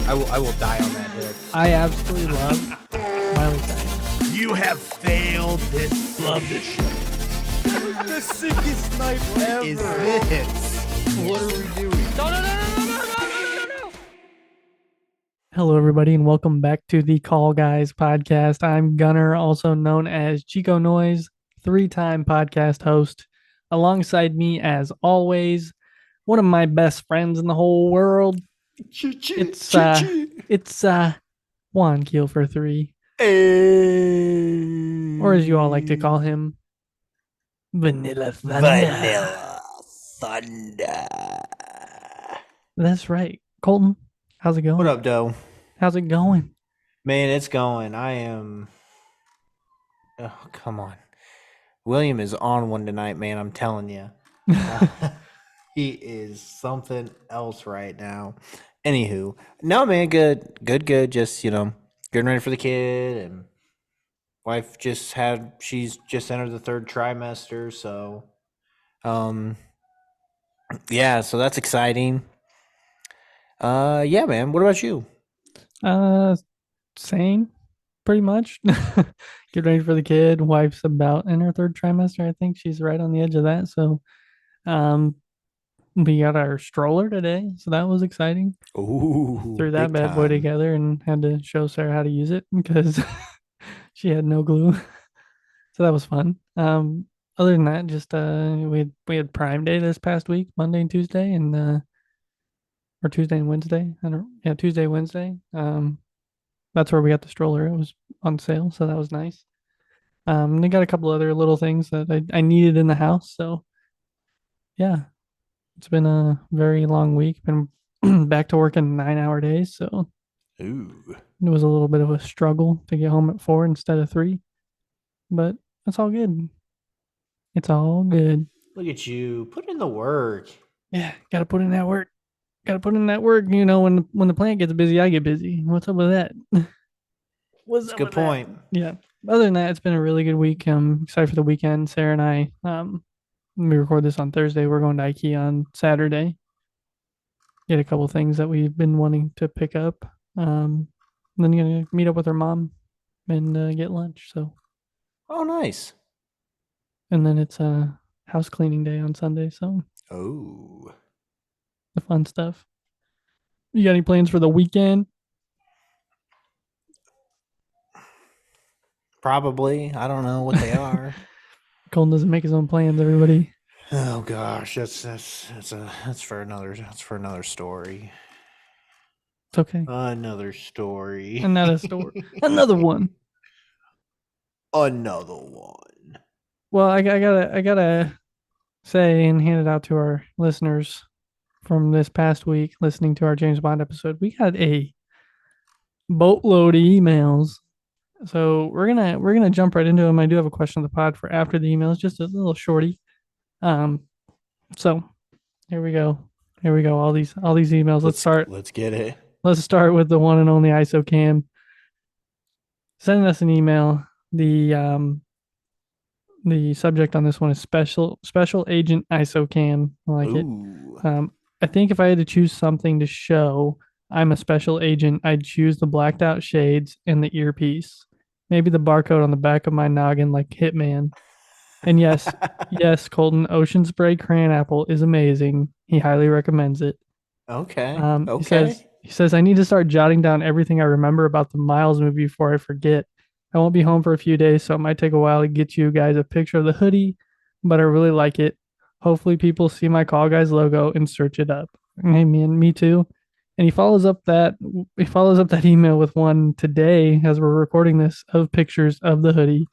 I will die on that hill. I absolutely love Miley Cyrus. You have failed this. Love this shit. The sickest night ever. Is this? What are we doing? No. Hello, everybody, and welcome back to the Call Guys podcast. I'm Gunner, also known as Chico Noise, 3-time podcast host. Alongside me, as always, one of my best friends in the whole world. It's Juan Keel for 3. Or as you all like to call him, Vanilla Thunder. Vanilla Thunder. That's right. Colton, how's it going? What up, Doe? How's it going? Man, it's going. I am. Oh, come on. William is on one tonight, man. I'm telling you. He is something else right now. Anywho, no, man, good. Just, getting ready for the kid, and wife she's just entered the 3rd trimester, so, yeah, so that's exciting. Yeah, man. What about you? Same, pretty much. Get ready for the kid. Wife's about in her 3rd trimester. I think she's right on the edge of that. So, we got our stroller today, so that was exciting. Ooh, Threw that bad boy together and had to show Sarah how to use it because she had no clue. So that was fun. Other than that, just we had Prime Day this past week, Monday and Tuesday, and or Tuesday and Wednesday. Tuesday, Wednesday. That's where we got the stroller. It was on sale, so that was nice. They got a couple other little things that I needed in the house. So, yeah, it's been a very long week. Been back to work in 9-hour days, so Ooh. it was a little bit of a struggle to get home at 4 instead of 3. But that's all good. It's all good. Look at you. Put in the work. Yeah, got to put in that work. When the plant gets busy, I get busy. What's up with that? That's a good point. Yeah. Other than that, it's been a really good week. I'm excited for the weekend. Sarah and I, we record this on Thursday. We're going to IKEA on Saturday. Get a couple things that we've been wanting to pick up. Then gonna meet up with her mom and get lunch. So. Oh, nice. And then it's a house cleaning day on Sunday. So. Oh. The fun stuff. You got any plans for the weekend? Probably. I don't know what they are. Colton doesn't make his own plans, everybody. Oh gosh, that's for another story. It's okay. Another story. Another story. Another one. Another one. Well, I gotta say and hand it out to our listeners from this past week, listening to our James Bond episode. We got a boatload of emails. So we're gonna jump right into them. I do have a question on the pod for after the emails, just a little shorty. So here we go. All these emails. Let's get it. Let's start with the one and only ISOCAM sending us an email. The subject on this one is special agent ISOCAM. I like Ooh. it. I think if I had to choose something to show I'm a special agent, I'd choose the blacked out shades and the earpiece. Maybe the barcode on the back of my noggin like Hitman. And yes, Colton, Ocean Spray Crayon Apple is amazing. He highly recommends it. Okay. He says, I need to start jotting down everything I remember about the Miles movie before I forget. I won't be home for a few days, so it might take a while to get you guys a picture of the hoodie, but I really like it. Hopefully people see my Call Guys logo and search it up. Hey man, me too. And he follows up that email with one today as we're recording this of pictures of the hoodie.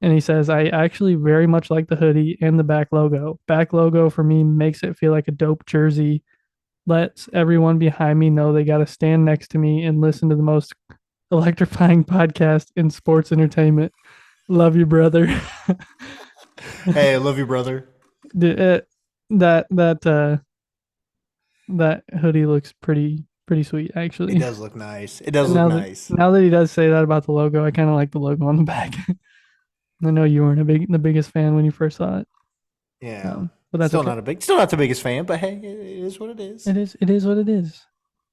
And he says, I actually very much like the hoodie and the back logo. Back logo for me makes it feel like a dope jersey. Lets everyone behind me know they got to stand next to me and listen to the most electrifying podcast in sports entertainment. Love you, brother. Hey, I love you, brother. That hoodie looks pretty sweet, actually. It does look nice. Nice. Now that he does say that about the logo, I kind of like the logo on the back. I know you weren't the biggest fan when you first saw it. Yeah. But that's still not the biggest fan, but hey, it is what it is. It is what it is.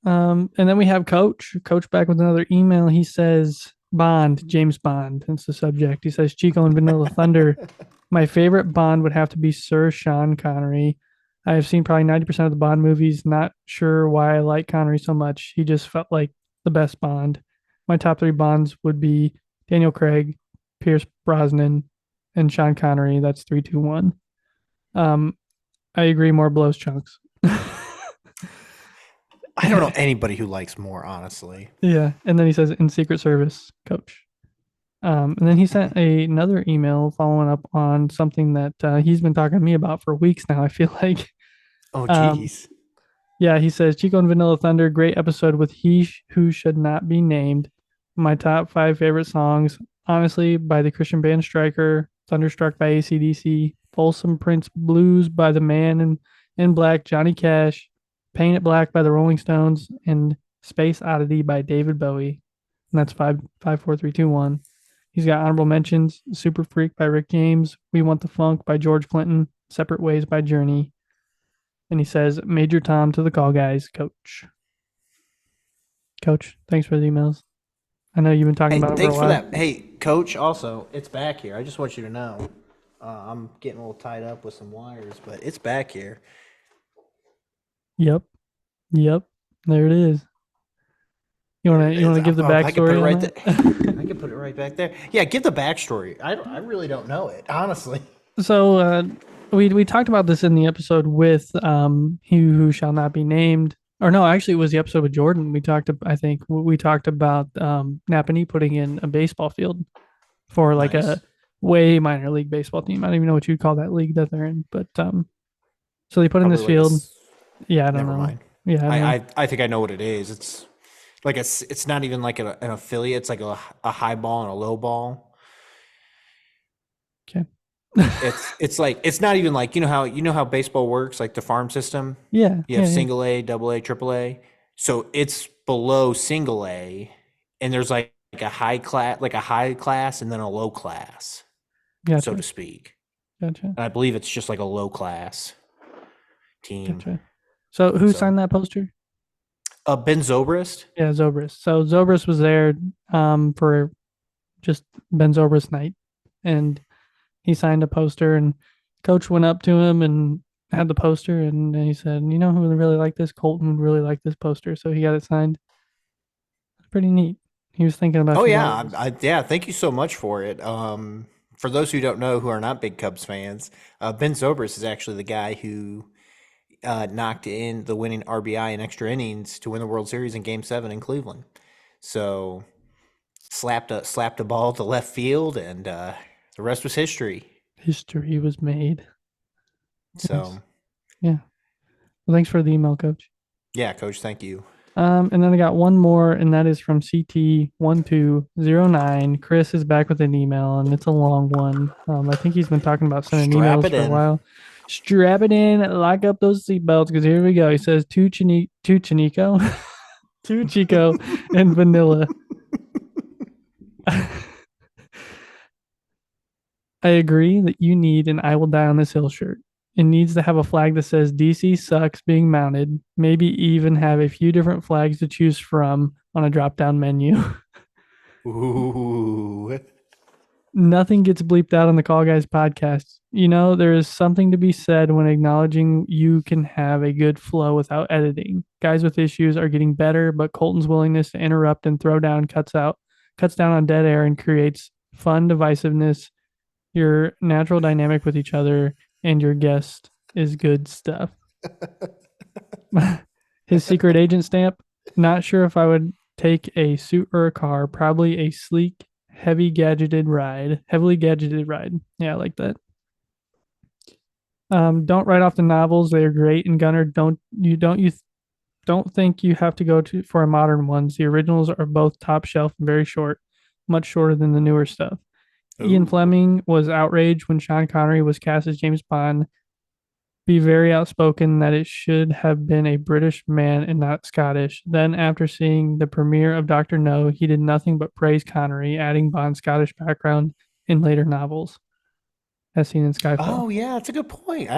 And then we have Coach. Coach back with another email. He says Bond, James Bond. That's the subject. He says Chico and Vanilla Thunder. My favorite Bond would have to be Sir Sean Connery. I have seen probably 90% of the Bond movies. Not sure why I like Connery so much. He just felt like the best Bond. My top 3 Bonds would be Daniel Craig, Pierce Brosnan, and Sean Connery. That's 3, 2, 1. I agree. More blows chunks. I don't know anybody who likes more, honestly. Yeah. And then he says in Secret Service, Coach. And then he sent another email following up on something that he's been talking to me about for weeks now. I feel like. Oh, Um, jeez. yeah, he says Chico and Vanilla Thunder, great episode with He Who Should Not Be Named. My top 5 favorite songs, honestly, by the Christian band Striker, Thunderstruck by AC/DC, Folsom Prince Blues by the Man in Black, Johnny Cash, Paint It Black by the Rolling Stones, and Space Oddity by David Bowie. And that's 5, 4, 3, 2, 1. He's got honorable mentions: Super Freak by Rick James, We Want the Funk by George Clinton, Separate Ways by Journey. And he says, Major Tom to the call guys, Coach. Coach, thanks for the emails. I know you've been talking Hey, about it thanks for a for while. that. Hey, Coach, also, it's back here. I just want you to know. I'm getting a little tied up with some wires, but it's back here. Yep. There it is. You want to give the I can put backstory it on right that? there. I can put it right back there. Yeah, give the backstory. I really don't know it, honestly. So we talked about this in the episode with He Who Shall Not Be Named. Or no, actually it was the episode with Jordan. I think we talked about Napanee putting in a baseball field for like Nice. a way minor league baseball team. I don't even know what you'd call that league that they're in, but so they put in Probably this like a field. s- Yeah, I don't Never know. mind. Yeah, I don't know. I think I know what it is. It's like it's not even like an affiliate. It's like a high ball and a low ball. Okay. It's like it's not even like you know how baseball works, like the farm system. Yeah, You have yeah. single A, double A, triple A. So it's below single A, and there's like a high class, and then a low class, so Gotcha. to speak. Gotcha. And I believe it's just like a low class team. Gotcha. So who So signed that poster? Ben Zobrist. Yeah, Zobrist. So Zobrist was there for just Ben Zobrist night, and he signed a poster, and Coach went up to him and had the poster, and he said, "You know who would really like this? Colton would really like this poster." So he got it signed. Pretty neat. He was thinking about Oh you yeah, always. yeah. Thank you so much for it. For those who don't know, who are not big Cubs fans, Ben Zobrist is actually the guy who knocked in the winning RBI in extra innings to win the World Series in Game 7 in Cleveland. So slapped a ball to left field, and the rest was history. History was made. So Nice. Yeah. Well, thanks for the email, Coach. yeah, Coach, thank you. And then I got one more, and that is from CT1209. Chris is back with an email, and it's a long one. I think he's been talking about sending Strap emails it for a in. while. Strap it in, lock up those seatbelts, because here we go. He says, to Chinico, to Chico, and Vanilla. I agree that you need an I Will Die on This Hill shirt. It needs to have a flag that says DC sucks being mounted, maybe even have a few different flags to choose from on a drop down menu. Ooh. Nothing gets bleeped out on the Call Guys podcast. You know, there is something to be said when acknowledging you can have a good flow without editing. Guys with issues are getting better, but Colton's willingness to interrupt and throw down cuts down on dead air and creates fun divisiveness. Your natural dynamic with each other and your guest is good stuff. His secret agent stamp. Not sure if I would take a suit or a car. Probably a sleek, heavily gadgeted ride. Yeah, I like that. Don't write off the novels. They are great. And Gunner, don't think you have to go for a modern ones. The originals are both top shelf and very short, much shorter than the newer stuff. Ian Ooh. Fleming was outraged when Sean Connery was cast as James Bond. Be very outspoken that it should have been a British man and not Scottish. Then, after seeing the premiere of Dr. No, he did nothing but praise Connery, adding Bond's Scottish background in later novels, as seen in Skyfall. Oh yeah, that's a good point.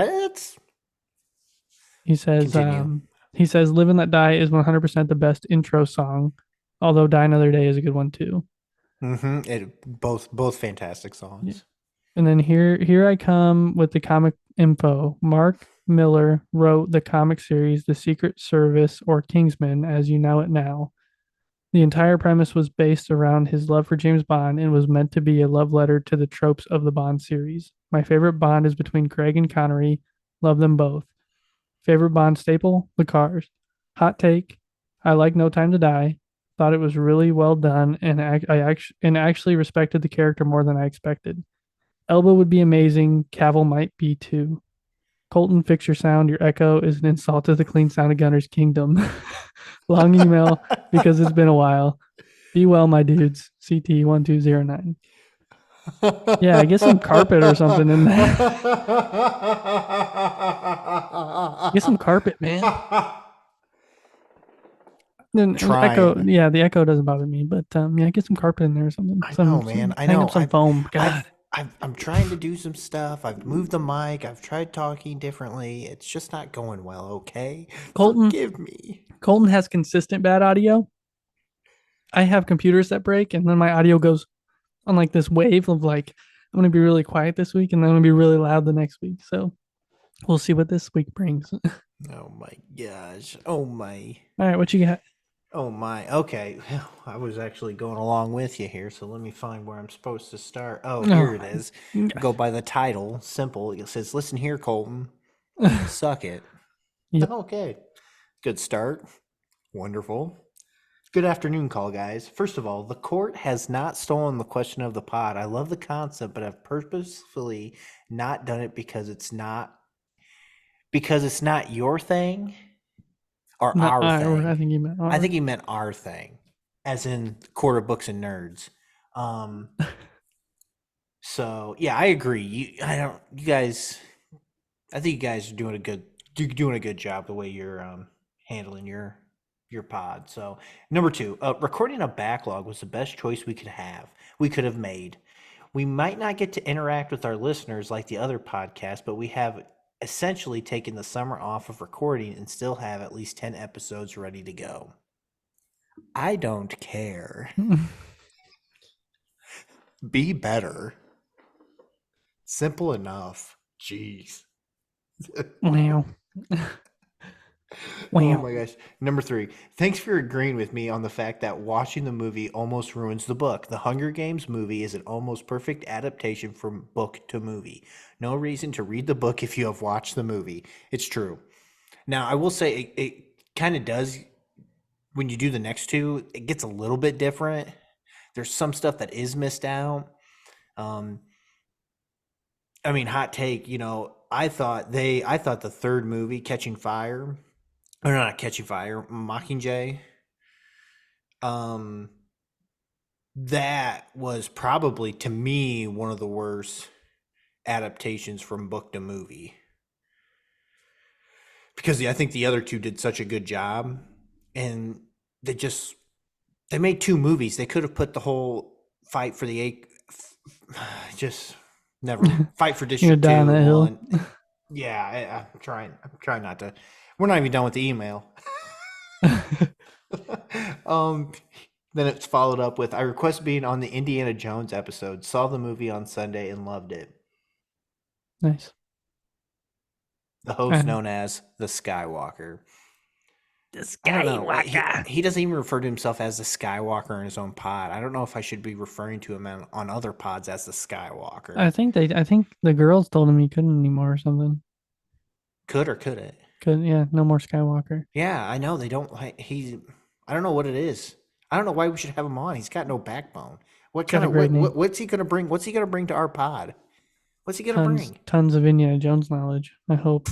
He says, Continue. He says Live and Let Die is 100% the best intro song, although Die Another Day is a good one too. Both fantastic songs. Yeah. And then here I come with the comic info. Mark Miller wrote the comic series The Secret Service, or Kingsman as you know it now. The entire premise was based around his love for James Bond and was meant to be a love letter to the tropes of the Bond series. My favorite Bond is between Craig and Connery. Love them both. Favorite Bond staple? The cars. Hot take. I like No Time to Die. Thought it was really well done, and actually respected the character more than I expected. Elba would be amazing. Cavill might be too. Colton, fix your sound. Your echo is an insult to the clean sound of Gunner's Kingdom. Long email because it's been a while. Be well, my dudes. CT1209. Yeah, I get some carpet or something in there. Get some carpet, man. Then the echo, yeah, the echo doesn't bother me, but yeah, get some carpet in there or something. I know, man. I hang know. up some foam. God. I'm trying to do some stuff. I've moved the mic. I've tried talking differently. It's just not going well. Okay, Colton, forgive me. Colton has consistent bad audio. I have computers that break, and then my audio goes on like this wave of like I'm gonna be really quiet this week, and then I'm gonna be really loud the next week. So we'll see what this week brings. Oh my gosh. Oh my. All right, what you got? Oh my. Okay. I was actually going along with you here, so let me find where I'm supposed to start. Oh, here it is. Go by the title. Simple. It says, "Listen here, Colton. Suck it." Yep. Okay. Good start. Wonderful. Good afternoon, call guys. First of all, the court has not stolen the question of the pod. I love the concept, but I've purposefully not done it because it's not your thing or Not our thing. I think he meant our. I think he meant our thing, as in Court of Books and Nerds. So yeah, I agree. I think you guys are doing a good job the way you're handling your pod. So number 2, recording a backlog was the best choice we could have made. We might not get to interact with our listeners like the other podcasts, but we have essentially taken the summer off of recording and still have at least 10 episodes ready to go. I don't care. Be better. Simple enough. Jeez. Wow. Oh my gosh. Number 3. Thanks for agreeing with me on the fact that watching the movie almost ruins the book. The Hunger Games movie is an almost perfect adaptation from book to movie. No reason to read the book if you have watched the movie. It's true. Now, I will say it kind of does, when you do the next two, it gets a little bit different. There's some stuff that is missed out. I mean, hot take, I thought the third movie, Catching Fire, or not Catching Fire, Mockingjay, that was probably, to me, one of the worst adaptations from book to movie. Because I think the other two did such a good job, and they made 2 movies. They could have put the whole fight for the just never fight for District 2. Down that hill. Yeah, I'm trying not to. We're not even done with the email. Then it's followed up with, I request being on the Indiana Jones episode. Saw the movie on Sunday and loved it. Nice. The host known as the Skywalker. The Skywalker. He doesn't even refer to himself as the Skywalker in his own pod. I don't know if I should be referring to him on other pods as the Skywalker. I think the girls told him he couldn't anymore or something. Could or couldn't? Could, yeah, no more Skywalker. Yeah, I know they don't. I don't know what it is. I don't know why we should have him on. He's got no backbone. What's he gonna bring? What's he gonna bring to our pod? What's he gonna bring? Tons of Indiana Jones knowledge, I hope.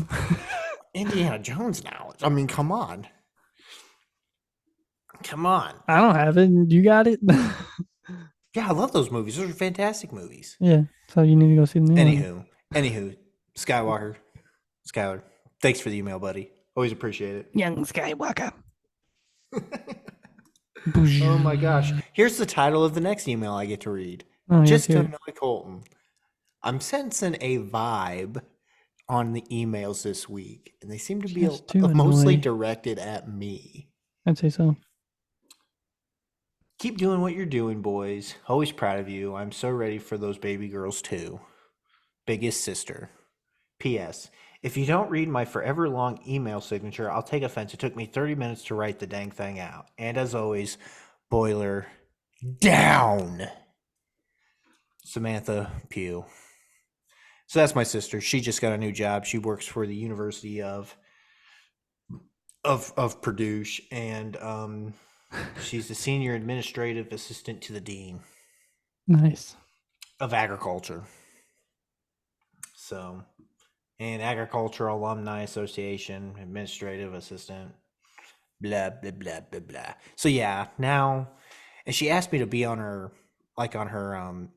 Indiana Jones knowledge. I mean, come on. I don't have it. You got it? Yeah, I love those movies. Those are fantastic movies. Yeah, so you need to go see them. Anywho, Skywalker, Skylar, thanks for the email, buddy. Always appreciate it. Young Skywalker. Oh my gosh. Here's the title of the next email I get to read. Oh, Just yes, to annoy Colton. I'm sensing a vibe on the emails this week, and they seem to be Just to mostly annoy. directed at me. I'd say so. Keep doing what you're doing, boys. Always proud of you. I'm so ready for those baby girls too. Biggest sister. P.S. If you don't read my forever long email signature, I'll take offense. It took me 30 minutes to write the dang thing out. And as always, boiler down. Samantha Pugh. So that's my sister. She just got a new job. She works for the University of Purdue, and she's the senior administrative assistant to the dean Nice. of agriculture. So, and agricultural alumni association administrative assistant. Blah blah blah blah blah. So yeah, now, and she asked me to be on her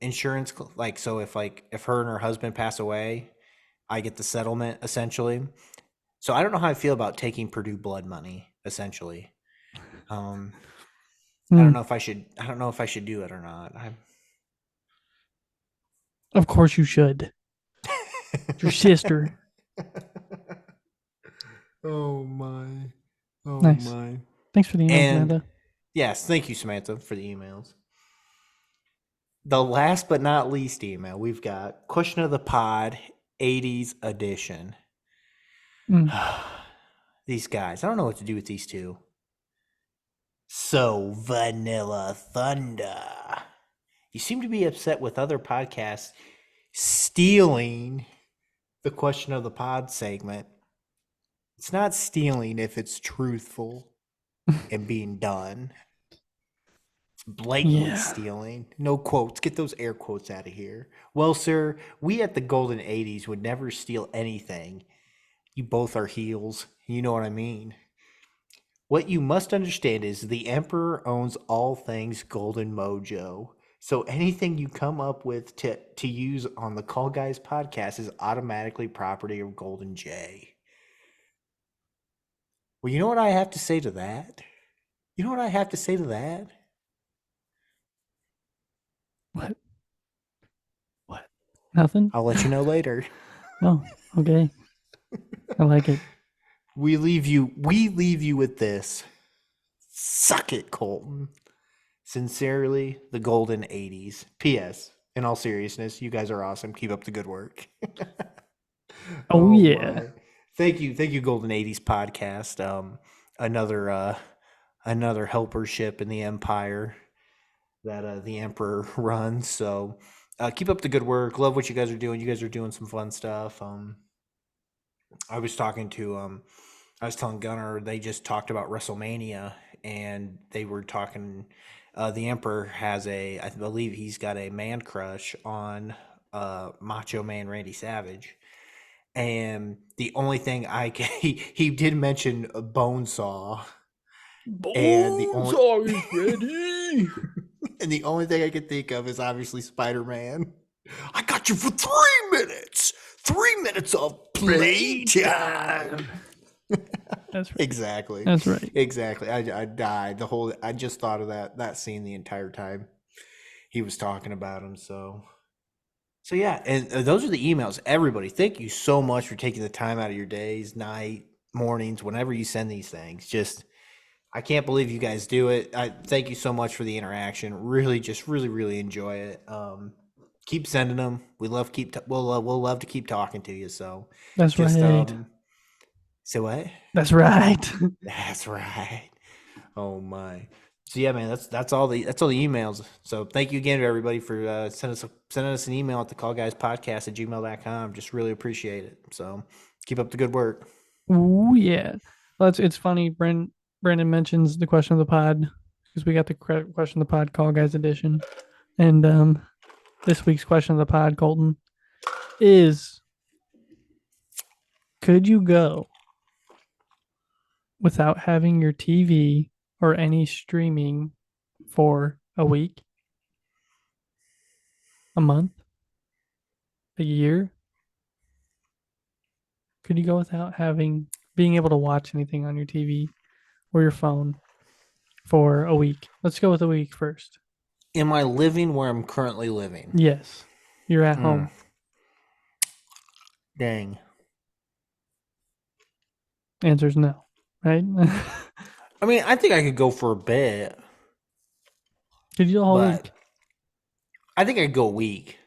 insurance, like, so if her and her husband pass away, I get the settlement essentially. So I don't know how I feel about taking Purdue blood money essentially. I don't know if I should do it or not. Of course you should. It's your sister. Oh my. Oh Nice. my. Thanks for the email, And Samantha. yes, thank you, Samantha, for the emails. The last but not least email we've got, question of the pod, 80s edition. These guys, I don't know what to do with these two. So, Vanilla Thunder, you seem to be upset with other podcasts stealing the question of the pod segment. It's not stealing if it's truthful and being done. It's blatantly stealing. No quotes. Get those air quotes out of here. Well, sir, we at the Golden 80s would never steal anything. You both are heels. You know what I mean. What you must understand is the Emperor owns all things Golden Mojo. So anything you come up with to use on the Call Guys podcast is automatically property of Golden J. Well, you know what I have to say to that? What? Nothing? I'll let you know later. Oh, okay. I like it. We leave you with this. Suck it, Colton. Sincerely, the Golden 80s. P.S. In all seriousness, you guys are awesome. Keep up the good work. Oh yeah. My. Thank you, Golden 80s podcast. Another helper ship in the empire that the Emperor runs. So keep up the good work. Love what you guys are doing. You guys are doing some fun stuff. I was telling Gunner, they just talked about WrestleMania, and they were talking, the Emperor has I believe he's got a man crush on Macho Man Randy Savage. And the only thing he did mention a Bonesaw. Bonesaw is ready. And the only thing I could think of is obviously Spider-Man. I got you for 3 minutes. 3 minutes of playtime. That's right. Exactly. That's right. Exactly. I died. I just thought of that scene the entire time he was talking about him. So yeah, and those are the emails. Everybody, thank you so much for taking the time out of your days, night, mornings, whenever you send these things. Just, I can't believe you guys do it. I thank you so much for the interaction. Really, just really enjoy it. Keep sending them. We'll love to keep talking to you. So that's just, right. say what? That's right. That's right. Oh my. So yeah, man, that's all the emails. So thank you again to everybody for sending us an email at thecallguyspodcast@gmail.com. Just really appreciate it. So keep up the good work. Oh yeah. Well, it's funny. Brandon mentions the question of the pod because we got the question of the pod Call Guys edition, and this week's question of the pod, Colton, is: could you go without having your TV or any streaming for a week, a month, a year? Could you go without being able to watch anything on your TV or your phone for a week? Let's go with a week first. Am I living where I'm currently living? Yes. You're at home. Dang. Answer is no, right? I mean, I think I could go for a bit, Could you do a whole but week? I think I'd go a week.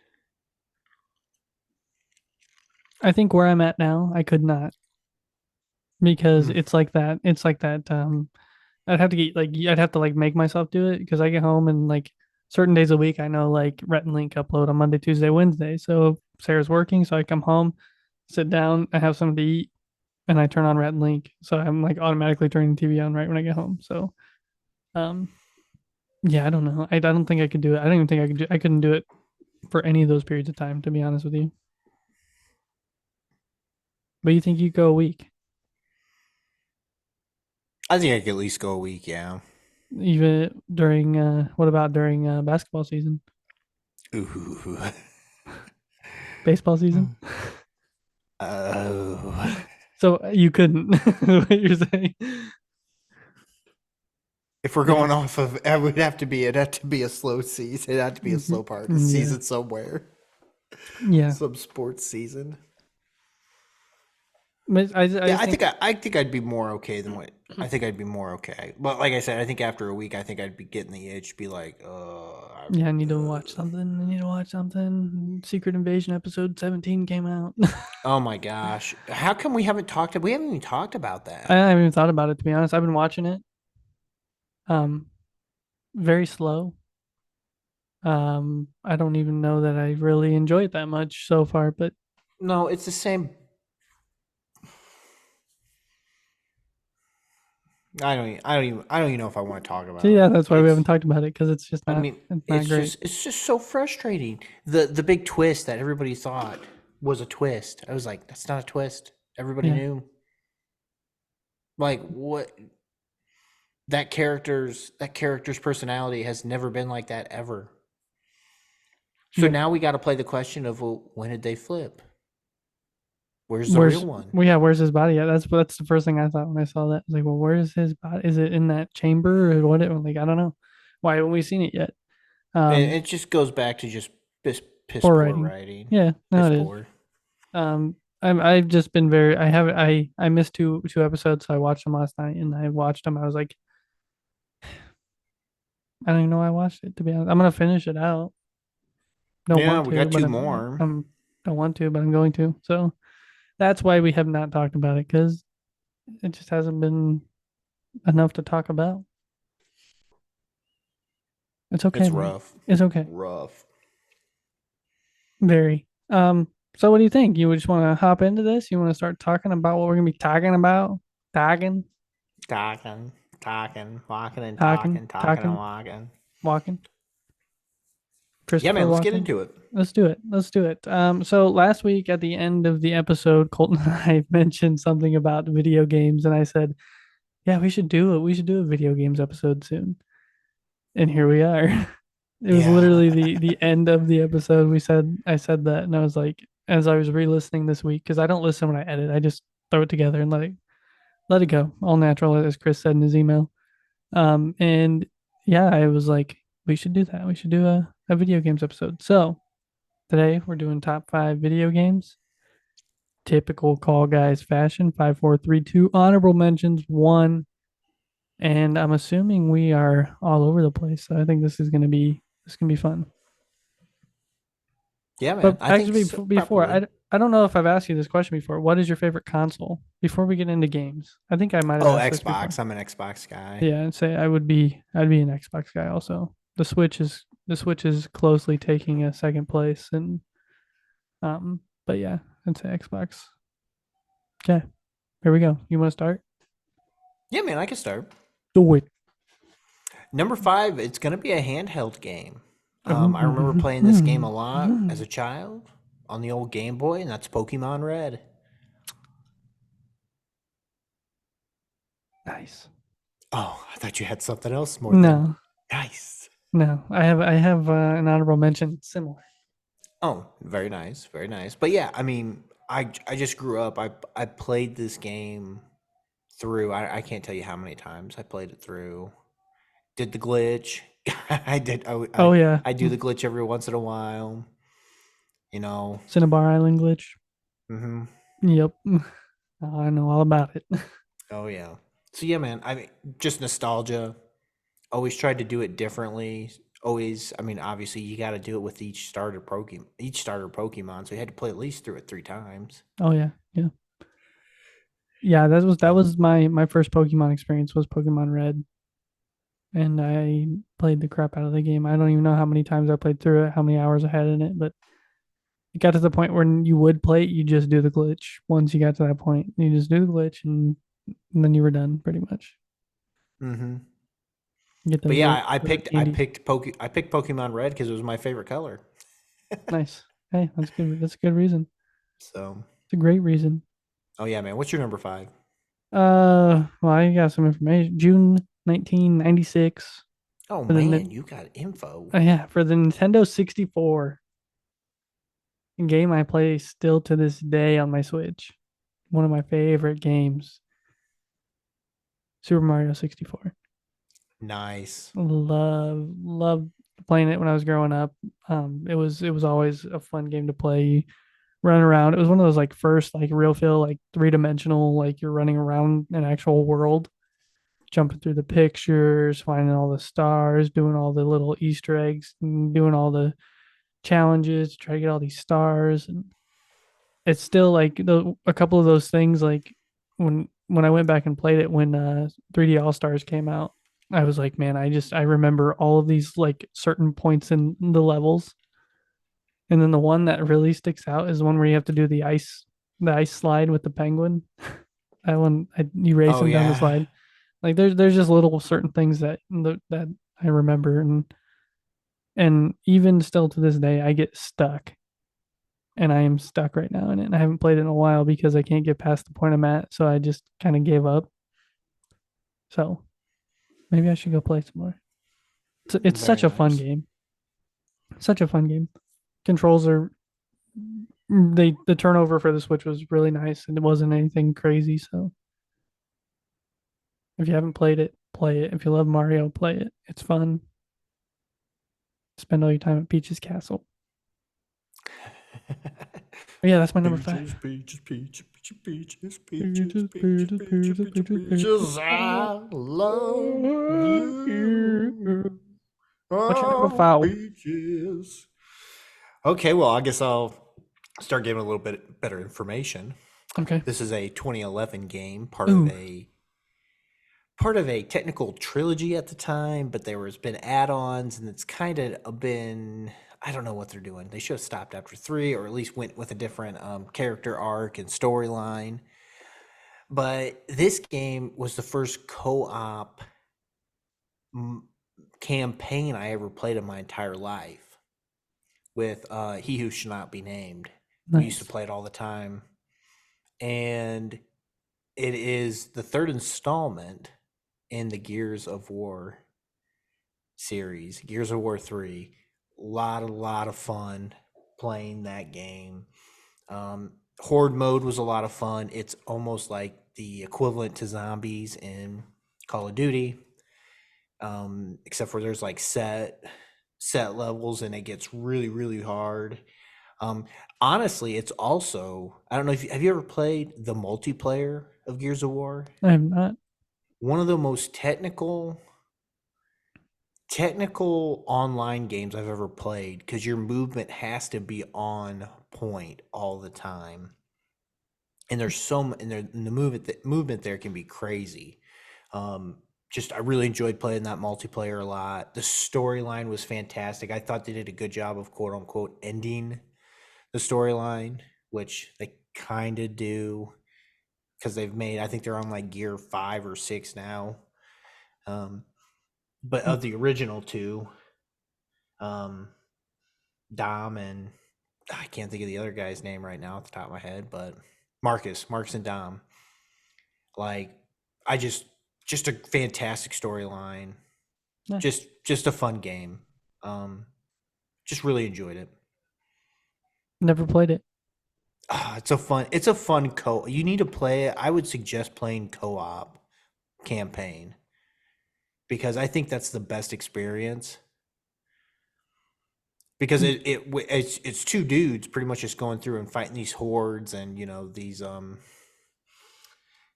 I think where I'm at now, I could not because Mm. it's like that. It's like that. I'd have to get like I'd have to like make myself do it because I get home and like certain days a week I know like Rhett and Link upload on Monday, Tuesday, Wednesday. So Sarah's working, so I come home, sit down, I have something to eat, and I turn on Rhett and Link. So I'm like automatically turning the TV on right when I get home. So um yeah, I don't know. I don't think I could do it. I don't even think I couldn't do it for any of those periods of time, to be honest with you. But you think you go a week? I think I could at least go a week. Yeah. Even during what about during basketball season? Ooh. Baseball season? Oh. So you couldn't what you're saying. If we're going off of, it'd have to be a slow season. It'd have to be a slow part of the Yeah. season somewhere. Yeah. Some sports season. But I think I'd be more okay than what I think I'd be more okay. But like I said, I think after a week, I think I'd be getting the itch, be like, yeah, I need to watch something. I need to watch something. Secret Invasion episode 17 came out. oh my gosh, how come we haven't talked? We haven't even talked about I that. haven't even thought about it to be honest. I've been watching it. Um, very slow. I don't even know that I really enjoy it that much so far, but No, it's the same. I don't even know if I want to talk about yeah, it. that's why we haven't talked about it because it's just I not mean, it's not great. it's just so frustrating. The big twist that everybody thought was a twist. I was like, that's not a twist. Everybody Yeah. knew. Like what that character's personality has never been like that ever. So Yep. now we got to play the question of, well, when did they flip? Where's the real one? Well, yeah, where's his body at? That's the first thing I thought when I saw that. I was like, well, where is his body? Is it in that chamber or what? Like, I don't know. Why haven't we seen it yet? And it just goes back to just piss Poor poor writing. writing. Yeah, no, Piss it is. poor. I've just been very. I have I missed two episodes, so I watched them last night, and I watched them. I was like, I don't even know why I watched it. To be honest, I'm gonna finish it out. Don't Yeah, want we to, got but two I'm more. don't want to, but I'm going to. So that's why we have not talked about it because it just hasn't been enough to talk about. It's okay, It's man. rough. It's okay. Rough. Very. So what do you think? You just want to hop into this? You want to start talking about what we're gonna be talking about? Talking, Talking, walking and talking, talking and talking, walking. walking. Yeah, Christopher man, let's get walking. into it. Let's do it. Let's do it. So last week at the end of the episode, Colton and I mentioned something about video games, and I said, "Yeah, we should do it. We should do a video games episode soon." And here we are. It was Yeah. literally the end of the episode. I said that, and I was like, as I was re-listening this week, because I don't listen when I edit, I just throw it together and let it go, all natural, as Chris said in his email. And yeah, I was like, we should do that. We should do a video games episode. So today we're doing top 5 video games. Typical Call Guys fashion. 5, 4, 3, 2. Honorable mentions 1. And I'm assuming we are all over the place. So I think this is gonna be fun. Yeah, man. But I think actually, so, before probably. I don't know if I've asked you this question before. What is your favorite console? Before we get into games, I think I might have Oh, asked this before. Xbox. I'm an Xbox guy. Yeah, I'd say I'd be an Xbox guy also. The Switch is closely taking a second place, and but yeah, I'd say Xbox. Okay, here we go. You want to start? Yeah, man, I can start. Do it. Number 5, it's going to be a handheld game. I Ooh. remember playing this game a lot as a child on the old Game Boy, and that's Pokemon Red. Nice. Oh, I thought you had something else more No, nice. no. I have an honorable mention similar. Oh, very nice, very nice. But yeah, I mean, I just grew up. I played this game through. I can't tell you how many times I played it through. Did the glitch. I did. Oh yeah, I do the glitch every once in a while. You know. Cinnabar Island glitch. Hmm. Yep. I know all about it. Oh yeah. So yeah, man. I mean, just nostalgia. Always tried to do it differently. Always. I mean, obviously, you got to do it with each starter Pokemon. So you had to play at least through it 3 times. Oh yeah, yeah, yeah. That So. was my first Pokemon experience was Pokemon Red, and I played the crap out of the game. I don't even know how many times I played through it, how many hours I had in it, but it got to the point where you would play it, you just do the glitch. Once you got to that point, you just do the glitch, and then you were done pretty much. Mm-hmm. Get But those yeah, little, little candies. I picked Pokemon Red because it was my favorite color. Nice. Hey, that's good. That's a good reason. So. It's a great reason. Oh yeah, man. What's your number 5? Well, I got some information. June 1996 Oh for the man, you got info. yeah, for the Nintendo 64 game I play still to this day on my Switch. One of my favorite games, Super Mario 64. Nice. Love playing it when I was growing up. It was always a fun game to play. You run around. It was one of those like first like real feel like 3 dimensional like you're running around an actual world, jumping through the pictures, finding all the stars, doing all the little Easter eggs, and doing all the challenges to try to get all these stars. And it's still like a couple of those things like when I went back and played it when 3D All Stars came out. I was like, man, I remember all of these like certain points in the levels, and then the one that really sticks out is the one where you have to do the ice slide with the penguin. That one, you race Oh him down the yeah. slide. Like there's just little certain things that I remember, and even still to this day, I get stuck, and I am stuck right now in it. And I haven't played it in a while because I can't get past the point I'm at, so I just kind of gave up. So maybe I should go play some more. It's such Very a fun nice. game. Such a fun game. Controls are the turnover for the Switch was really nice, and it wasn't anything crazy. So if you haven't played it, play it. If you love Mario, play it. It's fun. Spend all your time at Peach's Castle. But yeah, that's my number Peaches, 5. peaches, peaches, peaches, peaches, Peaches, peaches, peaches, peaches, peaches, peaches, peaches, peaches. peaches. I I love love you. you. What's your number Oh, 5? peaches. Okay, well, I guess I'll start giving a little bit better information. Okay. This is a 2011 game, Ooh, part of a technical trilogy at the time, but there has been add-ons, and it's kind of been, I don't know what they're doing. They should have stopped after 3, or at least went with a different character arc and storyline. But this game was the first co-op m- campaign I ever played in my entire life with He Who Should Not Be Named. We used to nice. play it all the time, and it is the third installment in the Gears of War series, Gears of War 3. A lot of fun playing that game. Horde mode was a lot of fun. It's almost like the equivalent to zombies in Call of Duty, except for there's like set levels and it gets really hard. Um, Honestly, it's also, I don't know if have you ever played the multiplayer of Gears of War? I am not. One of the most technical online games I've ever played because your movement has to be on point all the time. And there's and the movement there can be crazy. Just I really enjoyed playing that multiplayer a lot. The storyline was fantastic. I thought they did a good job of quote unquote ending the storyline, which they kind of do because they've made, I think they're on like gear 5 or 6 now. Um, but of the original two, um, Dom and I can't think of the other guy's name right now off the top of my head, but Marcus and Dom. Like, I just a fantastic storyline, Nice. just a fun game. Um, just really enjoyed it. Never played it. It's a fun co. You need to play it. I would suggest playing co-op campaign because I think that's the best experience. Because it's two dudes pretty much just going through and fighting these hordes and these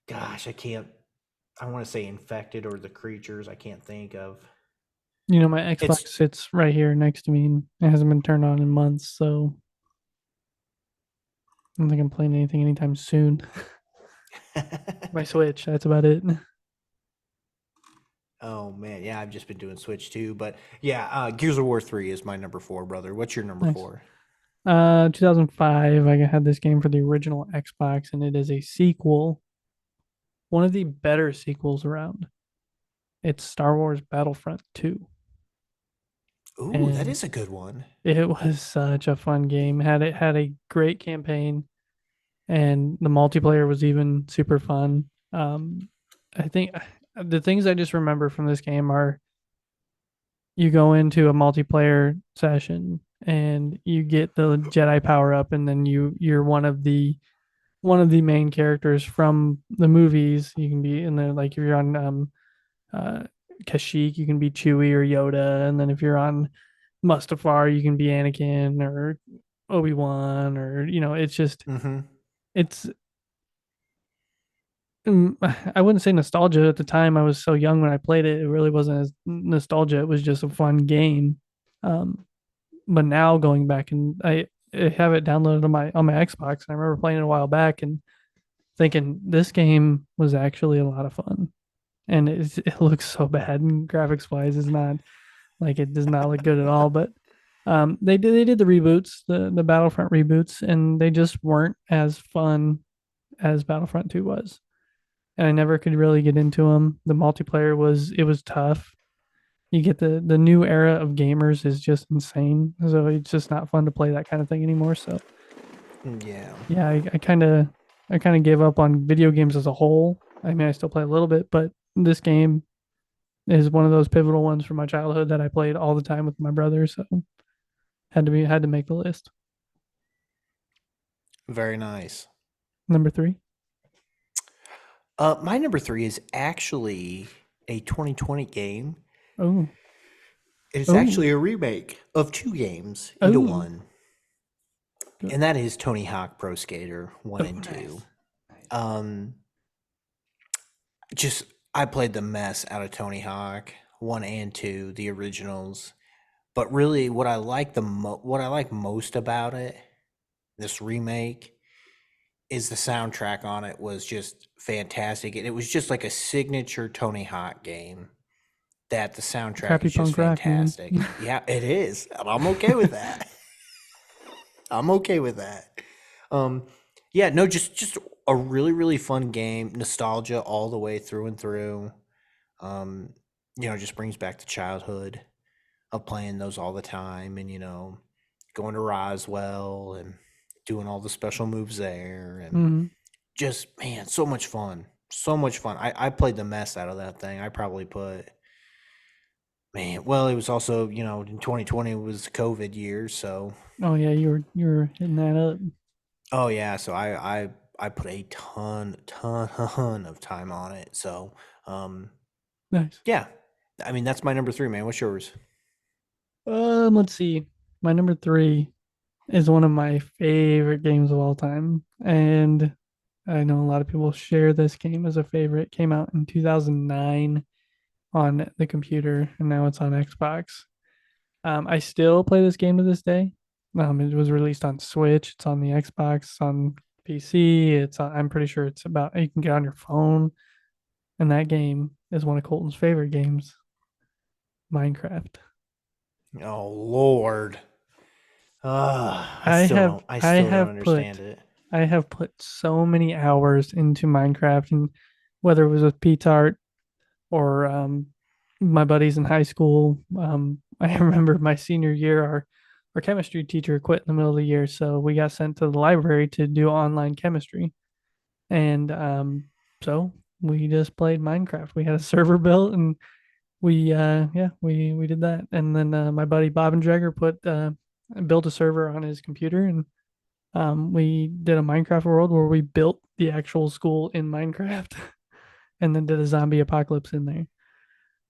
gosh, I can't I want to say infected or the creatures. I can't think of. My It's Xbox sits right here next to me and it hasn't been turned on in months, so I don't think I'm playing anything anytime soon. My Switch, that's about it. Oh man, yeah, I've just been doing Switch too, but yeah, Gears of War 3 is my number 4, brother. What's your number Nice. 4? 2005, I had this game for the original Xbox, and it is a sequel, one of the better sequels around. It's Star Wars Battlefront 2. Ooh, that And is a good one. it was such a fun game. Had a great campaign, and the multiplayer was even super fun. I think the things I just remember from this game are you go into a multiplayer session and you get the Jedi power up, and then you're one of the main characters from the movies. You can be in there, like if you're on uh, Kashyyyk, you can be Chewie or Yoda, and then if you're on Mustafar, you can be Anakin or Obi-Wan, or it's just Mm-hmm. it's. I wouldn't say nostalgia at the time. I was so young when I played it. It really wasn't as nostalgia. It was just a fun game. Um, but now going back, and I have it downloaded on my Xbox. And I remember playing it a while back and thinking this game was actually a lot of fun. And it looks so bad, and graphics wise is not, like, it does not look good at all. But they did the reboots, the Battlefront reboots, and they just weren't as fun as Battlefront 2 was. And I never could really get into them. The multiplayer was tough. You get the new era of gamers is just insane. So it's just not fun to play that kind of thing anymore. So Yeah. yeah, I kind of gave up on video games as a whole. I mean, I still play a little bit, but this game is one of those pivotal ones from my childhood that I played all the time with my brother. So had to make the list. Very nice. Number 3. My number 3 is actually a 2020 game. Oh, It's oh, actually a remake of 2 games into oh, one, good. and that is Tony Hawk Pro Skater 1 Oh, and 2. nice. Um, just I played the mess out of Tony Hawk 1 and 2, the originals. But really, what I like most about it, this remake, is the soundtrack on it was just fantastic. And it was just like a signature Tony Hawk game that the soundtrack Crappy is just punk rock, man. fantastic. Yeah, it is. And I'm okay with that. I'm okay with that. Um, yeah, no, just a really, really fun game. Nostalgia all the way through and through. Um, just brings back the childhood of playing those all the time, and going to Roswell and doing all the special moves there, and Hmm. just, man, so much fun. So much fun. I played the mess out of that thing. I probably put, man, well, it was also, in 2020 was COVID year, so Oh yeah, you were hitting that up. oh yeah, so I put a ton of time on it. So Nice. yeah. I mean, that's my number 3, man. What's yours? Let's see. My number 3 is one of my favorite games of all time, and I know a lot of people share this game as a favorite. It came out in 2009 on the computer, and now it's on Xbox. I still play this game to this day. It was released on Switch. It's on the Xbox. It's on PC. I'm pretty sure it's about you can get on your phone. And that game is one of Colton's favorite games, Minecraft. Oh Lord. I I still have don't I I still don't have understand put it. I have put so many hours into Minecraft, and whether it was with P-Tart or my buddies in high school. I remember my senior year, our chemistry teacher quit in the middle of the year, so we got sent to the library to do online chemistry, and so we just played Minecraft. We had a server built, and we did that, and then my buddy Bob and Jagger built a server on his computer, and we did a Minecraft world where we built the actual school in Minecraft, and then did a zombie apocalypse in there.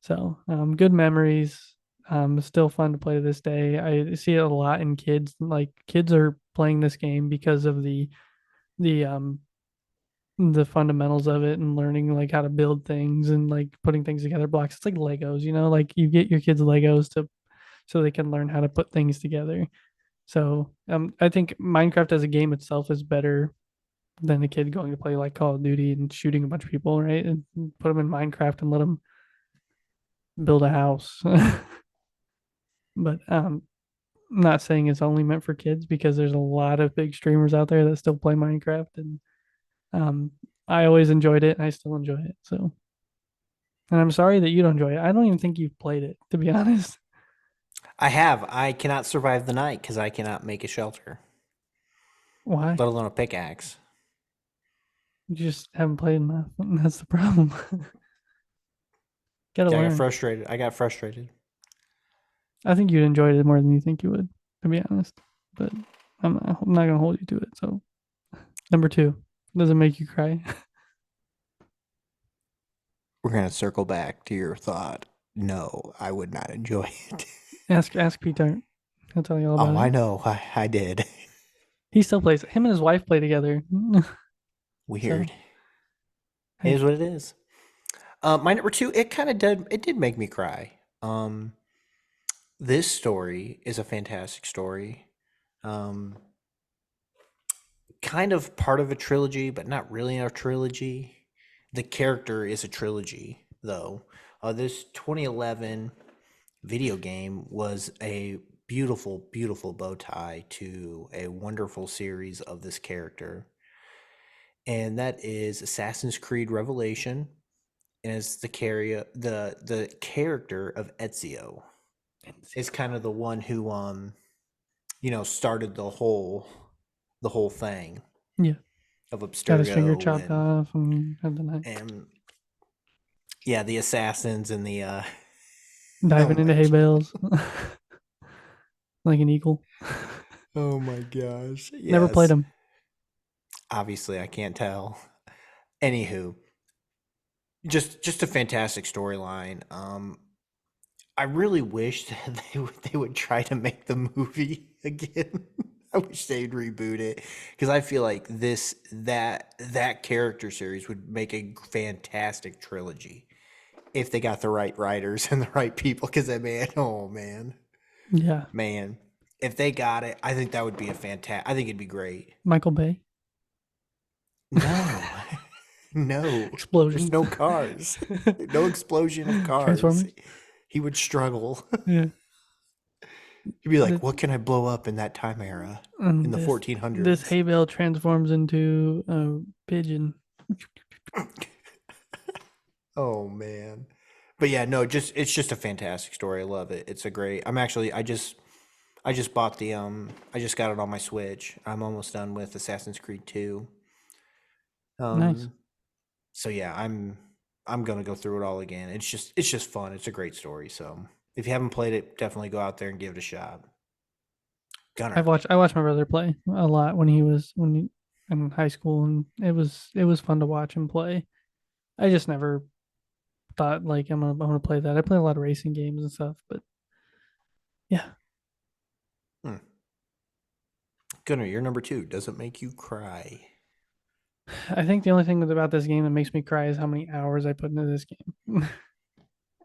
So good memories. Still fun to play to this day. I see it a lot in kids. Like, kids are playing this game because of the the fundamentals of it and learning like how to build things and like putting things together blocks. It's like Legos, like you get your kids Legos to so they can learn how to put things together. So I think Minecraft as a game itself is better than a kid going to play like Call of Duty and shooting a bunch of people, right? And put them in Minecraft and let them build a house. But I'm not saying it's only meant for kids because there's a lot of big streamers out there that still play Minecraft, and um, I always enjoyed it and I still enjoy it. So, and I'm sorry that you don't enjoy it. I don't even think you've played it, to be honest. I have. I cannot survive the night because I cannot make a shelter, Why? let alone a pickaxe. You just haven't played enough. And that's the problem. Gotta I got learn. frustrated. I think you'd enjoy it more than you think you would, to be honest. But I'm not gonna hold you to it. So, number two, does it make you cry? We're gonna circle back to your thought. No, I would not enjoy it. Ask Peter. He'll tell you all about Oh, it. I know. I did. He still plays. Him and his wife play together. Weird. So, It hey, is what it is. My number two, it kind of did. It did make me cry. This story is a fantastic story. Um, kind of part of a trilogy, but not really a trilogy. The character is a trilogy, though. This 2011 video game was a beautiful, beautiful bow tie to a wonderful series of this character, and that is Assassin's Creed Revelation. And it's the character of Ezio. Is kind of the one who started the whole thing yeah, of got his finger Abstergo chopped off and had the knife. and yeah, the assassins and the oh Diving my into hay bales like an eagle. oh my gosh. Never played Yes. him. Obviously I can't tell. Anywho, just a fantastic storyline. I really wish that they would try to make the movie again. I wish they'd reboot it because I feel like that character series would make a fantastic trilogy if they got the right writers and the right people. Because oh Yeah, man, if they got it, I think that would be a fantastic. I think it'd be great. Michael Bay. No, no, there's Explosions. no cars, no explosion of cars. Transformers. He would struggle. Yeah. He'd be like, The, "What can I blow up in that time era in the this 1400s?" hay bale transforms into a pigeon. Oh man. But yeah, no, it's just a fantastic story. I love it. It's a great. I just bought I just got it on my Switch. I'm almost done with Assassin's Creed 2. Nice. Um so yeah, I'm going to go through it all again. It's just fun. It's a great story. So, if you haven't played it, definitely go out there and give it a shot. Gunner. I watched my brother play a lot when he in high school, and it was fun to watch him play. I just never thought like I'm gonna play that. I play a lot of racing games and stuff, but yeah, Hmm. Gunner, you're number 2. Does it make you cry? I think the only thing about this game that makes me cry is how many hours I put into this game,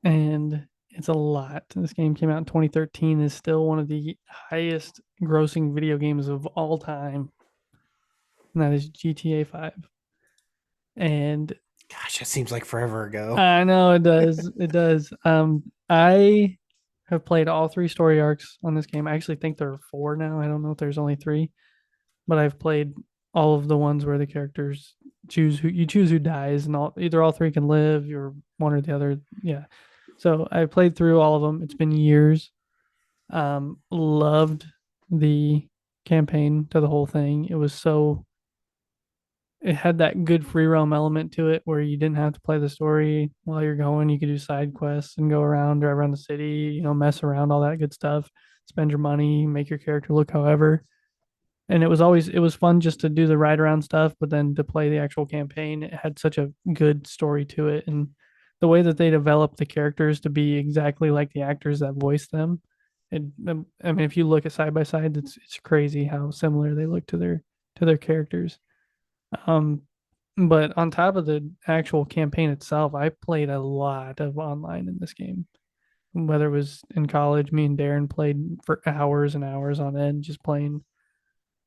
and it's a lot. This game came out in 2013, is still one of the highest grossing video games of all time, and that is GTA 5. And Gosh, that seems like forever ago. I know it does. It does. I have played all three story arcs on this game. I actually think there are four now. I don't know if there's only three, but I've played all of the ones where the characters choose who dies, and either all three can live or one or the other. Yeah. So I played through all of them. It's been years. Loved the campaign to the whole thing. It had that good free roam element to it where you didn't have to play the story while you're going. You could do side quests and go around, drive around the city, mess around, all that good stuff. Spend your money, make your character look however. And it was fun just to do the ride around stuff, but then to play the actual campaign, it had such a good story to it. And the way that they developed the characters to be exactly like the actors that voice them. I mean, if you look at side by side, it's crazy how similar they look to their characters. Um, But on top of the actual campaign itself, I played a lot of online in this game. Whether it was in college, me and Darren played for hours and hours on end, just playing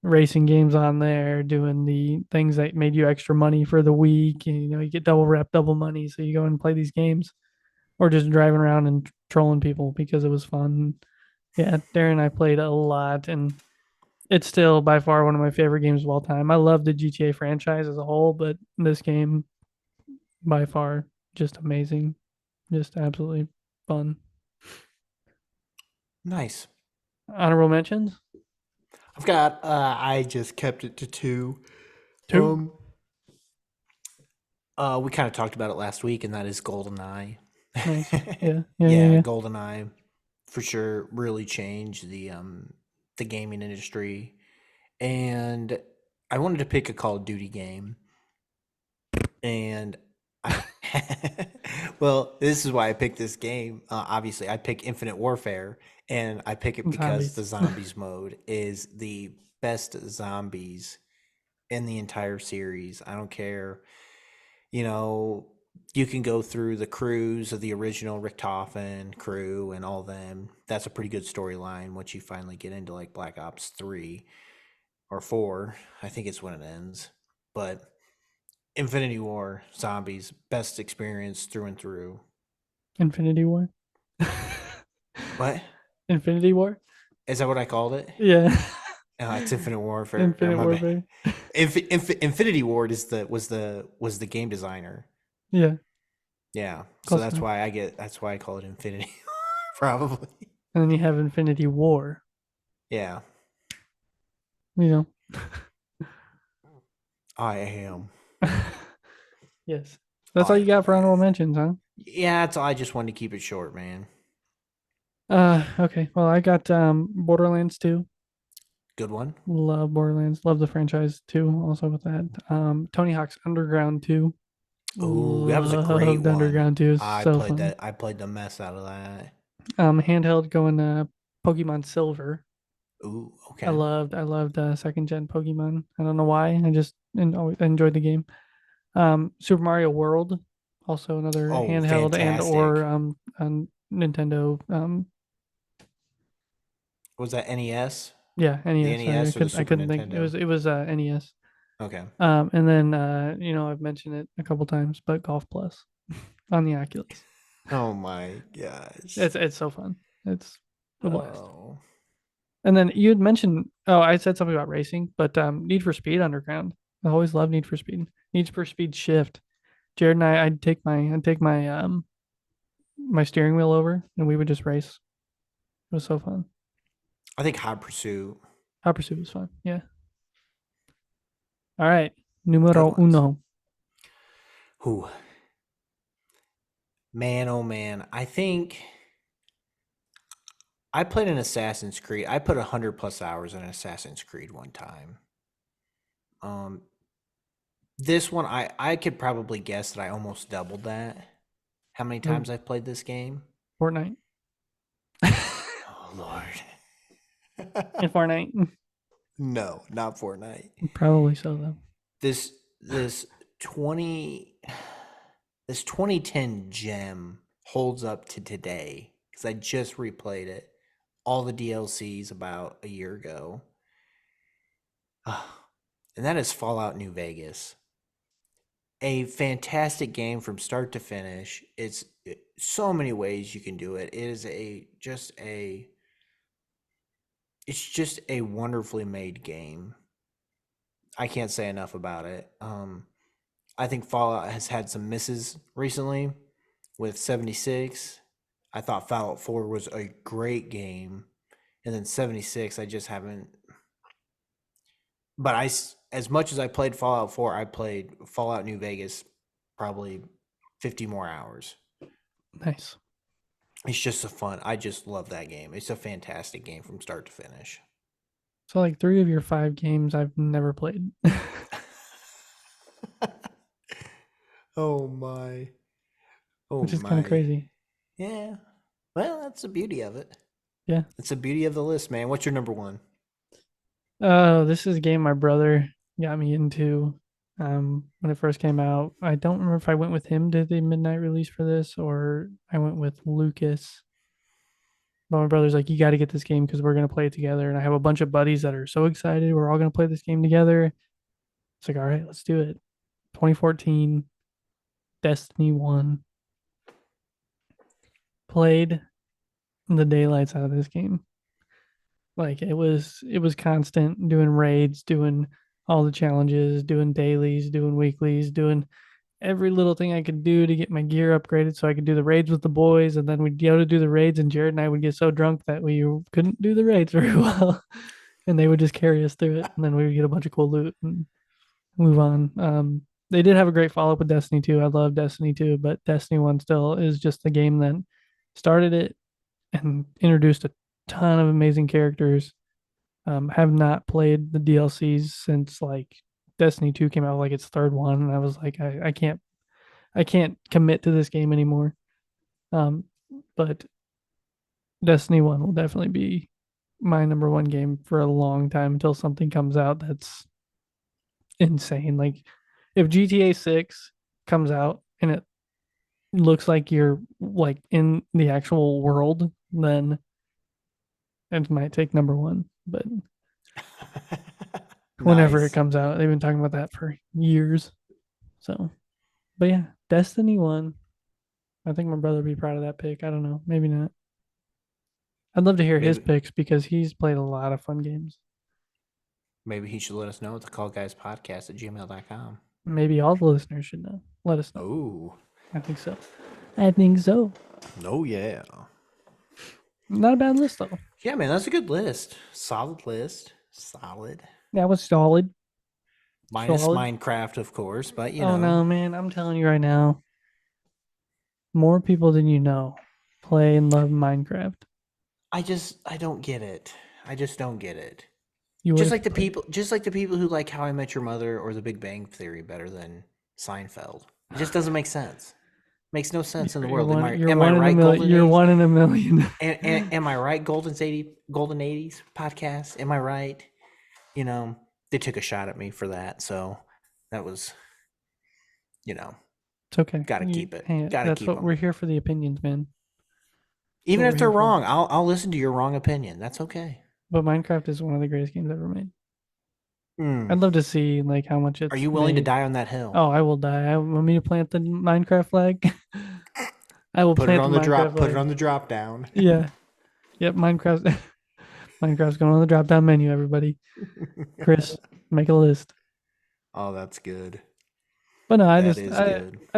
racing games on there, doing the things that made you extra money for the week. And, you get double rep, double money. So you go and play these games or just driving around and trolling people because it was fun. Yeah, Darren and I played a lot, and it's still by far one of my favorite games of all time. I love the GTA franchise as a whole, but this game by far just amazing, just absolutely fun. Nice. Honorable mentions? I've got. I just kept it to two. Two. We kind of talked about it last week, and that is GoldenEye. Nice. Yeah. GoldenEye for sure really changed the gaming industry. And I wanted to pick a Call of Duty game. And well, this is why I picked this game. Obviously, I pick Infinite Warfare, and I pick it because the zombies mode is the best zombies in the entire series. I don't care. You can go through the crews of the original Richtofen crew and all them. That's a pretty good storyline once you finally get into like Black Ops 3 or 4. I think it's when it ends. But Infinity War, zombies, best experience through and through. Infinity War. What? Infinity War? Is that what I called it? Yeah. It's Infinite Warfare. Infinite Warfare. Infinity Ward was the game designer. Yeah. Yeah. So that's why I call it Infinity probably. And then you have Infinity War. Yeah. I am. Yes. That's all you got for honorable mentions, huh? Yeah, I just wanted to keep it short, man. Okay. Well, I got Borderlands 2. Good one. Love Borderlands. Love the franchise too. Also with that. Tony Hawk's Underground 2. Oh, that was a great one. Underground 2 is so played fun. that. I played the mess out of that. Handheld going Pokemon Silver. Ooh, okay. I loved second gen Pokemon. I don't know why. I just enjoyed the game. Super Mario World, also another handheld fantastic. and or on Nintendo. Was that NES? Yeah, NES. The NES or the Super I couldn't Nintendo? think. It was NES. Okay. And then I've mentioned it a couple times, but Golf Plus on the Oculus. Oh my gosh. It's so fun. It's a blast. Oh. And then you had mentioned, I said something about racing, but Need for Speed Underground. I always love Need for Speed. Need for Speed Shift. Jared and I'd take my my steering wheel over and we would just race. It was so fun. I think Hot Pursuit. Hot Pursuit was fun. Yeah. All right. Numero uno. Who? Man, oh man. I think I played an Assassin's Creed. I put 100+ hours in Assassin's Creed one time. This one, I could probably guess that I almost doubled that. How many times I've played this game? Fortnite. Oh, Lord. In Fortnite? No, not Fortnite. Probably so, though. This 2010 gem holds up to today because I just replayed it. All the DLCs about a year ago. And that is Fallout New Vegas. A fantastic game from start to finish. It's so many ways you can do it. It is it's just a wonderfully made game. I can't say enough about it. I think Fallout has had some misses recently with 76. I thought Fallout 4 was a great game. And then 76, I just haven't. But as much as I played Fallout 4, I played Fallout New Vegas probably 50 more hours. Nice. It's just so fun. I just love that game. It's a fantastic game from start to finish. So, like 3 of your 5 games I've never played. Oh my. Which is kind of crazy. Yeah. Well, that's the beauty of it. Yeah. It's the beauty of the list, man. What's your number one? Oh, this is a game my brother got me into. when it first came out. I don't remember if I went with him to the midnight release for this or I went with Lucas. But my brother's like, you got to get this game because we're going to play it together. And I have a bunch of buddies that are so excited. We're all going to play this game together. It's like, all right, let's do it. 2014, Destiny 1. Played the daylights out of this game. Like it was constant doing raids, doing all the challenges, doing dailies, doing weeklies, doing every little thing I could do to get my gear upgraded so I could do the raids with the boys. And then we'd go to do the raids, and Jared and I would get so drunk that we couldn't do the raids very well. And they would just carry us through it. And then we would get a bunch of cool loot and move on. They did have a great follow up with Destiny 2. I love Destiny 2, but Destiny 1 still is just the game that started it and introduced a ton of amazing characters. Have not played the DLCs since like Destiny 2 came out, like its third one, and I was like, I can't commit to this game anymore. But Destiny 1 will definitely be my number one game for a long time until something comes out that's insane. Like if GTA 6 comes out and it looks like you're like in the actual world, then it might take number one. But whenever it Nice. comes out, they've been talking about that for years. So, but yeah, Destiny 1. I think my brother would be proud of that pick. I don't know. Maybe not. I'd love to hear his picks because he's played a lot of fun games. Maybe he should let us know at thecallguyspodcast at gmail.com. Maybe all the listeners should know. Let us know. Oh, I think so. I think so. Oh, yeah. Not a bad list, though. Yeah, man, that's a good list. Solid list. Solid. That was solid. Minus Minecraft, of course, but you know. Oh, no, man. I'm telling you right now. More people than you know play and love Minecraft. I don't get it. I just don't get it. You just like the people who like How I Met Your Mother or The Big Bang Theory better than Seinfeld. It just doesn't make sense. Makes no sense in the world. Am I right, Golden? You're 1 in a million. and am I right, Golden 80s podcast? Am I right? You know, they took a shot at me for that, so that was, you know, it's okay. Gotta keep it. Gotta that's keep what them. We're here for the opinions, man. Even if they're wrong, I'll listen to your wrong opinion. That's okay. But Minecraft is one of the greatest games ever made. I'd love to see like how much it's. Are you willing to die on that hill? Oh, I will die. I want me to plant the Minecraft flag. I will put plant it on the the drop. flag. Put it on the drop down. Yeah. Yep. Minecraft's going on the drop down menu. Everybody, Chris, make a list. Oh, that's good. But no, I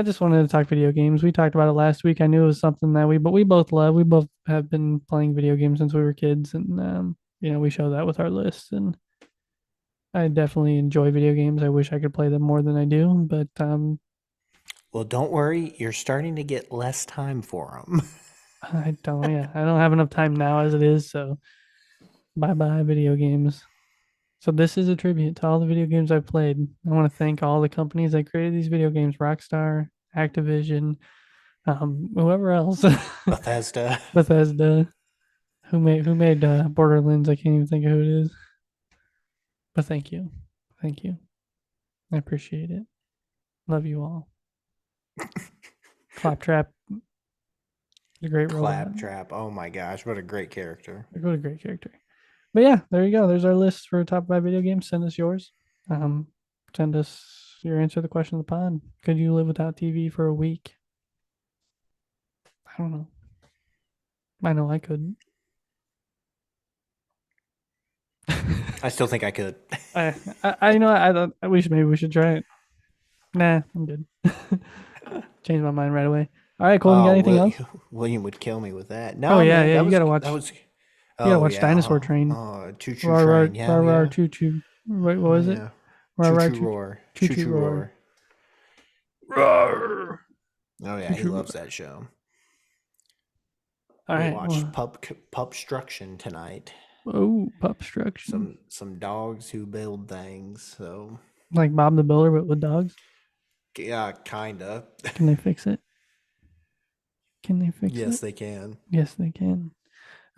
just wanted to talk video games. We talked about it last week. I knew it was something that we both love. We both have been playing video games since we were kids, and we show that with our lists. And I definitely enjoy video games. I wish I could play them more than I do, but well, don't worry. You're starting to get less time for them. I don't have enough time now as it is. So bye video games. So this is a tribute to all the video games I've played. I want to thank all the companies that created these video games: Rockstar, Activision, whoever else, Bethesda, who made Borderlands. I can't even think of who it is. But thank you. I appreciate it. Love you all. Claptrap, the great robot. Claptrap. Oh my gosh, what a great character. What a great character. But yeah, there you go. There's our list for top 5 video games. Send us yours. Send us your answer to the question of the pod. Could you live without TV for a week? I don't know. I know I couldn't. I still think I could. We should try it. Nah, I'm good. Change my mind right away. All right, Colton, you got anything else? William would kill me with that. No, yeah, man, you gotta watch. You gotta watch Dinosaur Train. Choo Choo Train. Yeah, yeah. Choo Choo. Wait, what was it? Choo Choo Roar. Choo Choo Roar. Roar. Oh yeah, he loves that show. All right, we watched Pupstruction tonight. Oh, Pupstruction. Some dogs who build things. So like Bob the Builder, but with dogs. Yeah, kinda. Can they fix it? Yes, they can. Yes, they can.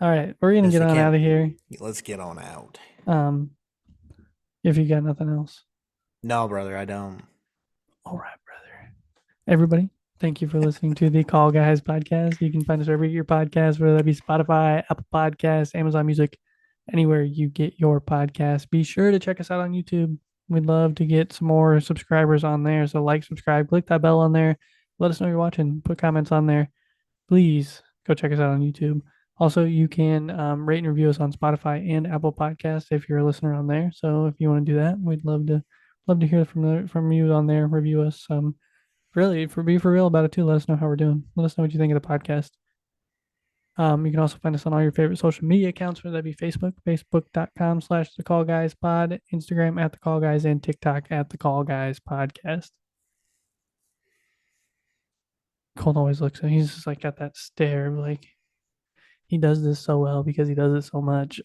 All right, we're gonna get on out of here. Let's get on out. If you got nothing else. No, brother, I don't. All right, brother. Everybody, thank you for listening to the Call Guys podcast. You can find us wherever you get your podcast, whether that be Spotify, Apple Podcasts, Amazon Music, anywhere you get your podcast. Be sure to check us out on YouTube. We'd love to get some more subscribers on there. So like, subscribe, click that bell on there. Let us know you're watching. Put comments on there. Please go check us out on YouTube. Also, you can rate and review us on Spotify and Apple Podcasts if you're a listener on there. So if you want to do that, we'd love to hear from you on there. Review us. Really, be for real about it too. Let us know how we're doing. Let us know what you think of the podcast. You can also find us on all your favorite social media accounts, whether that be Facebook, facebook.com/thecallguyspod, Instagram @thecallguys, and TikTok @thecallguyspodcast. Colt always looks at. He's just like got that stare, like he does this so well because he does it so much.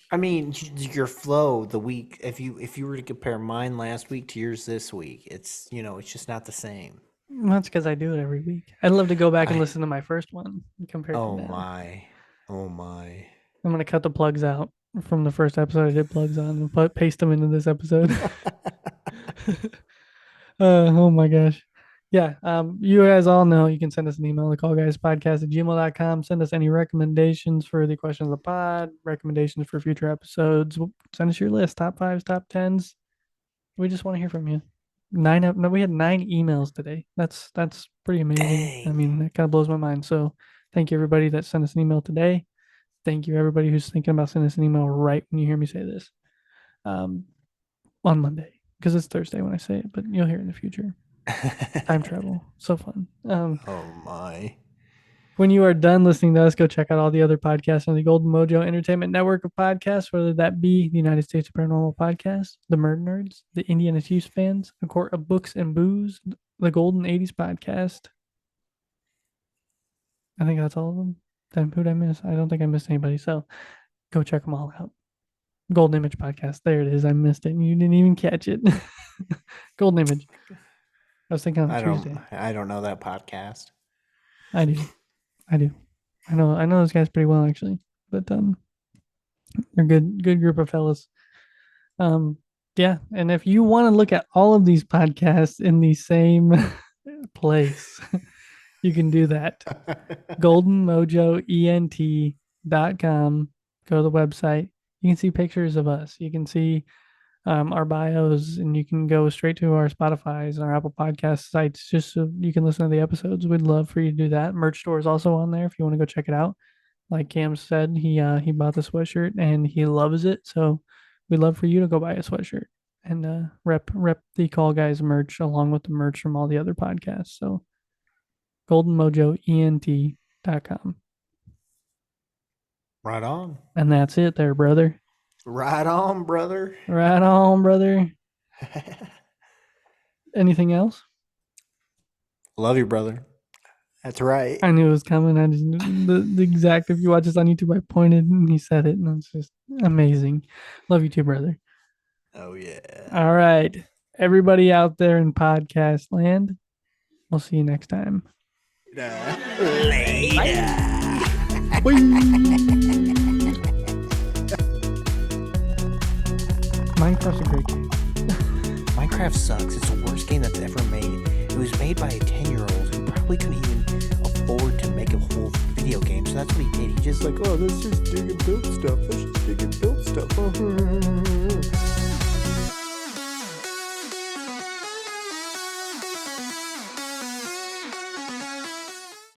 I mean, your flow the week. If you were to compare mine last week to yours this week, it's it's just not the same. That's because I do it every week. I'd love to go back and listen to my first one compared to now. Oh my! I'm gonna cut the plugs out from the first episode I did plugs on and paste them into this episode. Oh my gosh. Yeah. You guys all know you can send us an email, thecallguyspodcast@gmail.com. Send us any recommendations for the questions of the pod, recommendations for future episodes. Send us your list, top 5s, top 10s. We just want to hear from you. We had 9 emails today. That's pretty amazing. Dang. I mean, that kind of blows my mind. So thank you everybody that sent us an email today. Thank you everybody who's thinking about sending us an email right when you hear me say this. On Monday, because it's Thursday when I say it, but you'll hear it in the future. Time travel. So fun. Oh my. When you are done listening to us, go check out all the other podcasts on the Golden Mojo Entertainment Network of podcasts, whether that be the United States of Paranormal Podcast, the Murdnerds, the Indiana Chiefs Fans, A Court of Books and Booze, the Golden 80s Podcast. I think that's all of them. Then who'd I miss? I don't think I missed anybody. So go check them all out. Golden Image Podcast. There it is. I missed it. You didn't even catch it. Golden Image. I was thinking on Tuesday. I don't know that podcast. I do. I know those guys pretty well actually. But they're a good group of fellas. Yeah, and if you want to look at all of these podcasts in the same place, you can do that. GoldenMojoENT.com. Go to the website. You can see pictures of us. You can see our bios, and you can go straight to our Spotify's and our Apple Podcast sites just so you can listen to the episodes. We'd love for you to do that. Merch store is also on there if you want to go check it out. Like Cam said, he bought the sweatshirt and he loves it. So we'd love for you to go buy a sweatshirt and rep the Call Guys merch along with the merch from all the other podcasts. So GoldenMojoENT.com. Right on. And that's it there, brother. Right on, brother. Right on, brother. Anything else? Love you, brother. That's right. I knew it was coming. I just the exact. If you watch this on YouTube, I pointed and he said it, and it's just amazing. Love you too, brother. Oh yeah. All right, everybody out there in podcast land. We'll see you next time. Later. Minecraft's a great game. Minecraft sucks. It's the worst game that's ever made. It was made by a 10-year-old who probably couldn't even afford to make a whole video game. So that's what he did. He just like, oh, let's just dig and build stuff.